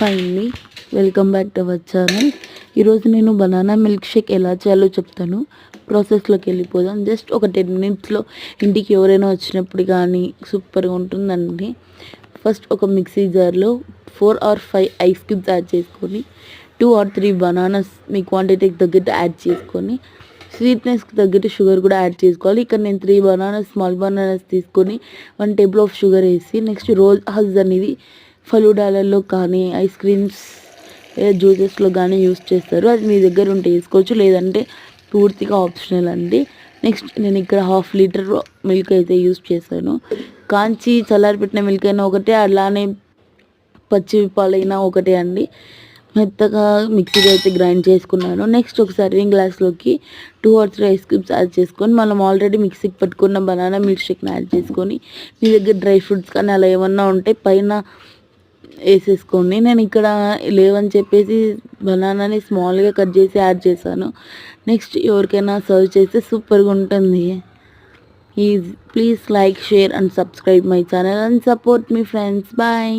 Hi అండి, welcome back to our channel. ఈరోజు నేను బనానా మిల్క్ షేక్ ఎలా చేయాలో చెప్తాను. ప్రాసెస్లోకి వెళ్ళిపోదాం. జస్ట్ ఒక 10 మినిట్స్లో ఇంటికి ఎవరైనా వచ్చినప్పుడు కానీ సూపర్గా ఉంటుందండి. ఫస్ట్ ఒక మిక్సీ జార్లో 4 or 5 ఐస్ క్యూబ్స్ యాడ్ చేసుకొని 2 or 3 బనానాస్ మీ క్వాంటిటీకి తగ్గట్టు యాడ్ చేసుకొని స్వీట్నెస్కి తగ్గట్టు షుగర్ కూడా యాడ్ చేసుకోవాలి. ఇక్కడ నేను 3 బనానాస్ స్మాల్ బనానాస్ తీసుకొని 1 టేబుల్ ఆఫ్ షుగర్ వేసి నెక్స్ట్ రోజ్ హజ్ అనేది ఫలూడాలలో కానీ ఐస్ క్రీమ్స్ జ్యూసెస్లో కానీ యూస్ చేస్తారు. అది మీ దగ్గర ఉంటే వేసుకోవచ్చు, లేదంటే పూర్తిగా ఆప్షనల్ అండి. నెక్స్ట్ నేను ఇక్కడ 1/2 లీటర్ మిల్క్ అయితే యూస్ చేశాను. కాంచి చల్లారిపెట్టిన మిల్క్ అయినా ఒకటే, అలానే పచ్చి పాలైనా ఒకటే అండి. మెత్తగా మిక్సీలో అయితే గ్రైండ్ చేసుకున్నాను. నెక్స్ట్ ఒక సర్వింగ్ గ్లాస్లోకి 2 or 3 ఐస్ క్యూబ్స్ యాడ్ చేసుకొని మనం ఆల్రెడీ మిక్సీకి పట్టుకున్న బనానా మిల్క్ షేక్ని యాడ్ చేసుకొని మీ దగ్గర డ్రై ఫ్రూట్స్ కానీ అలా ఏమన్నా ఉంటే పైన వేసేసుకోండి. నేను ఇక్కడ లేవని చెప్పేసి బనానాని స్మాల్గా కట్ చేసి యాడ్ చేశాను. నెక్స్ట్ ఎవరికైనా సర్వ్ చేస్తే సూపర్గా ఉంటుంది. Please like, share and subscribe my channel and support మీ ఫ్రెండ్స్. బాయ్.